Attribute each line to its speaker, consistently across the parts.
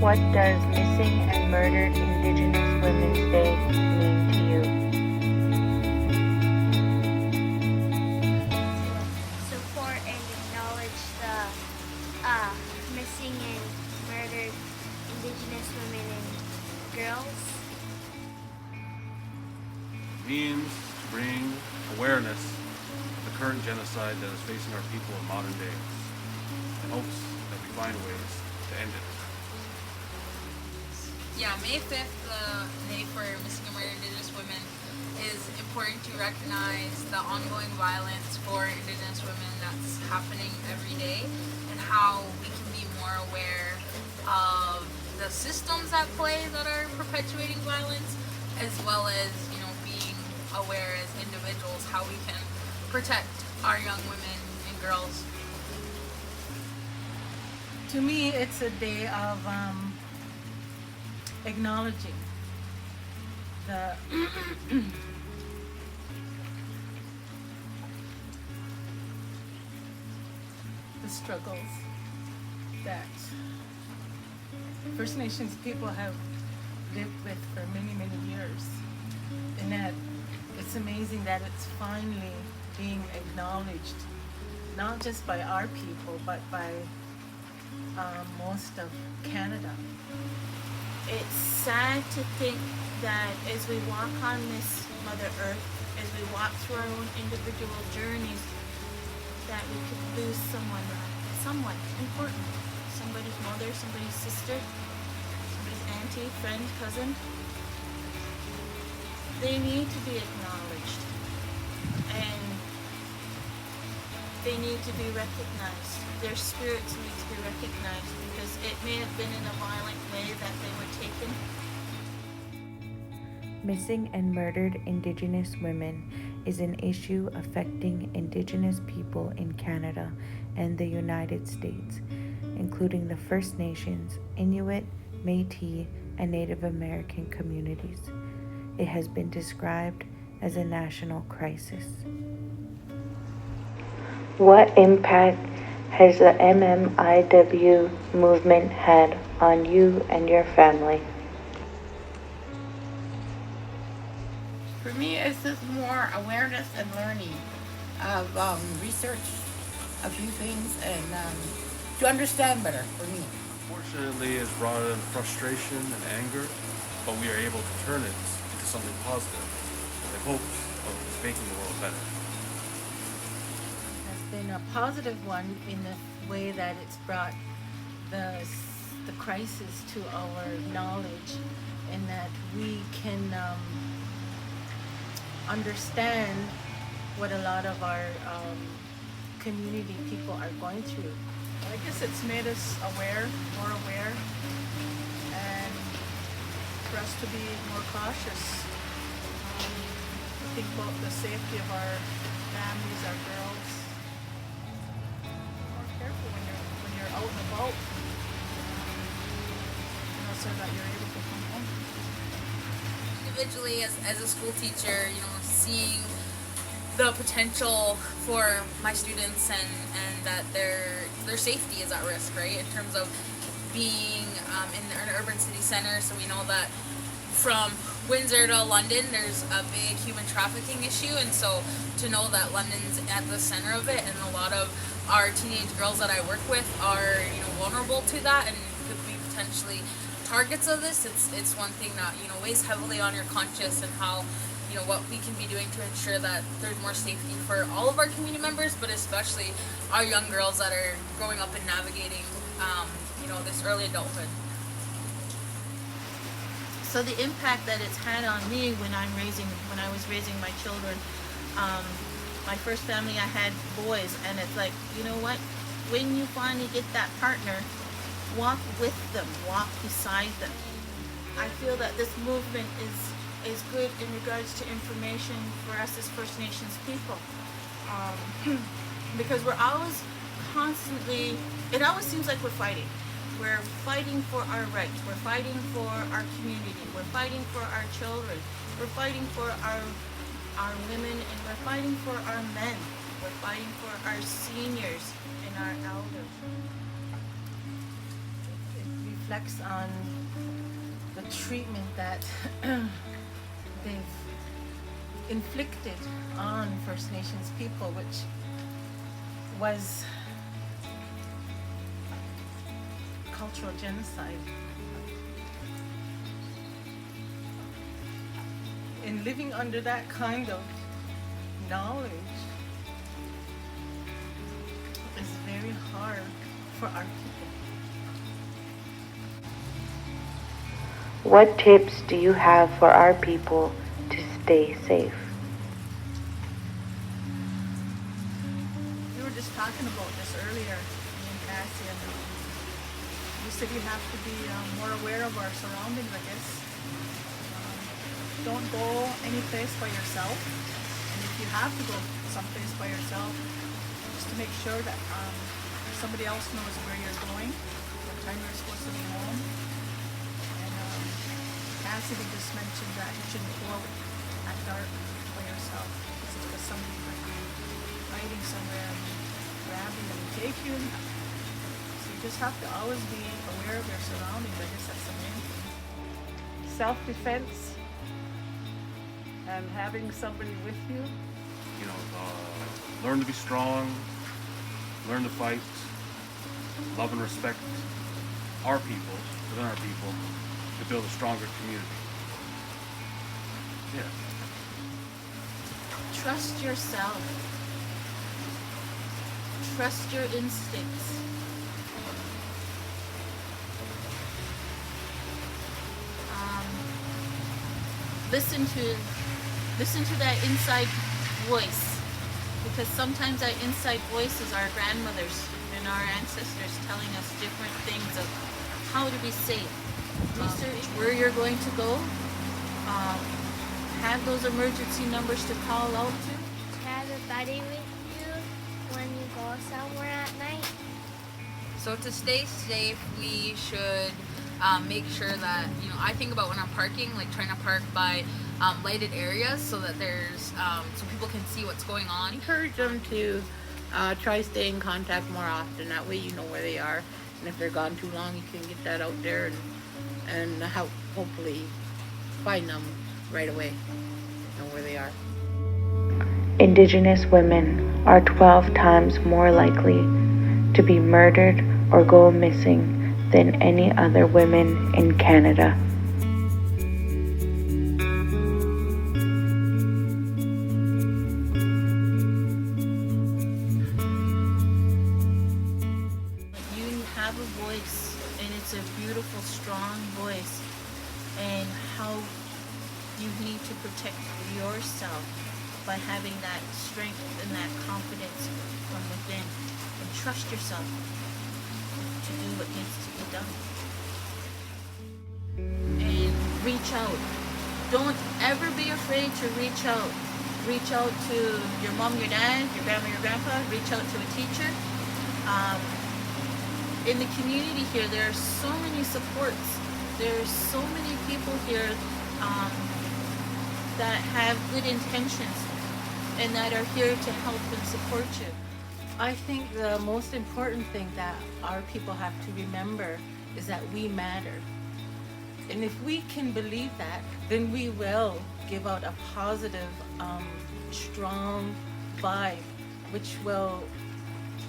Speaker 1: What does Missing and Murdered Indigenous Women's Day mean to you?
Speaker 2: Support and acknowledge the missing and murdered Indigenous women and girls.
Speaker 3: It means to bring awareness to the current genocide that is facing our people in modern days, in hopes that we find ways to end it.
Speaker 4: Yeah, May 5th, the Day for Missing and Murdered Indigenous Women, is important to recognize the ongoing violence for Indigenous women that's happening every day, and how we can be more aware of the systems at play that are perpetuating violence, as well as, being aware as individuals how we can protect our young women and girls.
Speaker 5: To me, it's a day of acknowledging the the struggles that First Nations people have lived with for many, many years. And that it's amazing that it's finally being acknowledged, not just by our people, but by most of Canada.
Speaker 6: It's sad to think that as we walk on this Mother Earth, as we walk through our own individual journeys, that we could lose someone important. Somebody's mother, somebody's sister, somebody's auntie, friend, cousin. They need to be acknowledged. And they need to be recognized. Their spirits need to be recognized, because it may have been in a violent way that they were taken.
Speaker 1: Missing and murdered Indigenous women is an issue affecting Indigenous people in Canada and the United States, including the First Nations, Inuit, Métis, and Native American communities. It has been described as a national crisis. What impact has the MMIW movement had on you and your family?
Speaker 7: For me, it's just more awareness and learning of research a few things and to understand better for me.
Speaker 3: Unfortunately, it's brought in frustration and anger, but we are able to turn it into something positive in hopes of making the world better.
Speaker 5: Has been a positive one in the way that it's brought the crisis to our knowledge, and that we can understand what a lot of our community people are going through.
Speaker 8: I guess it's made us more aware, and for us to be more cautious. To think about the safety of our families, our girls. Be more careful when you're out and about, so that you're able to come home.
Speaker 4: Individually, as a school teacher, seeing the potential for my students and that their safety is at risk, right? In terms of being in an urban city center, so we know that from Windsor to London, there's a big human trafficking issue, and so to know that London's at the center of it, and a lot of our teenage girls that I work with are vulnerable to that and could be potentially targets of this. It's one thing that weighs heavily on your conscience, and how what we can be doing to ensure that there's more safety for all of our community members, but especially our young girls that are growing up and navigating this early adulthood.
Speaker 6: So the impact that it's had on me when I was raising my children, my first family I had boys, and it's like, you know what? When you finally get that partner, walk with them, walk beside them. I feel that this movement is good in regards to information for us as First Nations people, because we're always constantly, it always seems like we're fighting. We're fighting for our rights. We're fighting for our community. We're fighting for our children. We're fighting for our women, and we're fighting for our men. We're fighting for our seniors and our elders.
Speaker 5: We reflects on the treatment that they've inflicted on First Nations people, which was cultural genocide. In living under that kind of knowledge is very hard for our people.
Speaker 1: What tips do you have for our people to stay safe?
Speaker 8: We were just talking about this earlier, me and Cassie, and you said you have to be more aware of our surroundings, I guess. Don't go any place by yourself, and if you have to go someplace by yourself, just to make sure that somebody else knows where you're going, what time you're supposed to be home. And Cassidy just mentioned that you shouldn't go out at dark by yourself, because somebody could be hiding somewhere and grab you and take you. So you just have to always be aware of your surroundings. I guess that's the main thing.
Speaker 5: Self-defense and having somebody with you.
Speaker 3: You know, learn to be strong, learn to fight, love and respect our people, within our people, to build a stronger community. Yeah.
Speaker 6: Trust yourself. Trust your instincts. Listen to that inside voice, because sometimes that inside voice is our grandmothers and our ancestors telling us different things of how to be safe. Research where you're going to go. Have those emergency numbers to call out to.
Speaker 2: Have a buddy with you when you go somewhere at night.
Speaker 4: So to stay safe, we should make sure that, I think about when I'm parking, like trying to park by lighted areas so that there's, so people can see what's going on.
Speaker 7: Encourage them to try stay in contact more often. That way you know where they are. And if they're gone too long, you can get that out there and hopefully find them right away, know where they are.
Speaker 1: Indigenous women are 12 times more likely to be murdered or go missing than any other women in Canada.
Speaker 6: You have a voice, and it's a beautiful, strong voice, and how you need to protect yourself by having that strength and that confidence from within, and trust yourself to do what needs to be done. And reach out. Don't ever be afraid to reach out. Reach out to your mom, your dad, your grandma, your grandpa. Reach out to a teacher. In the community here, there are so many supports. There's so many people here that have good intentions and that are here to help and support you.
Speaker 5: I think the most important thing that our people have to remember is that we matter. And if we can believe that, then we will give out a positive, strong vibe, which will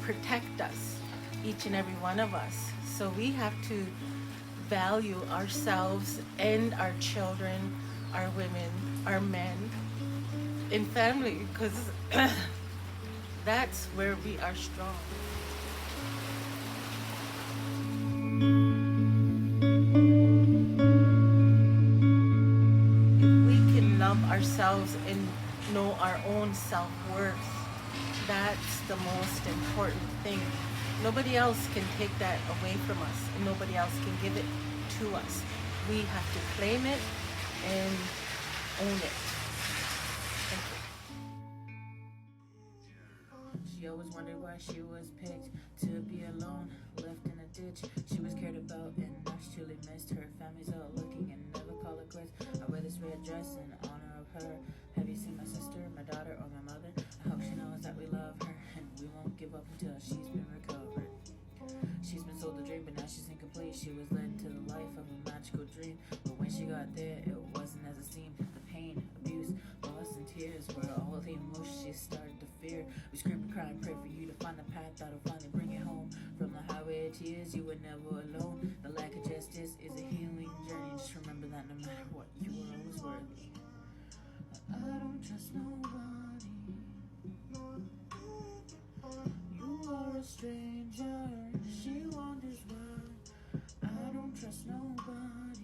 Speaker 5: protect us, each and every one of us. So we have to value ourselves and our children, our women, our men, in family, because that's where we are strong. If we can love ourselves and know our own self-worth, that's the most important thing. Nobody else can take that away from us, and nobody else can give it to us. We have to claim it and own it. Thank you.
Speaker 9: She always wondered why she was picked to be alone, left in a ditch she was cared about, and now she truly missed her. Family's out looking and never call it quits. I wear this red dress in honor of her. Have you seen my sister, my daughter, or my mother? I hope she knows that we love her, and we won't give up until she's been recovered. She's been sold a dream, but now she's incomplete. She was led to cry and pray for you to find the path that'll finally bring you home. From the highway of tears, you were never alone. The lack of justice is a healing journey. Just remember that no matter what, you are always worthy. I don't trust nobody. You are a stranger. She wonders why. I don't trust nobody.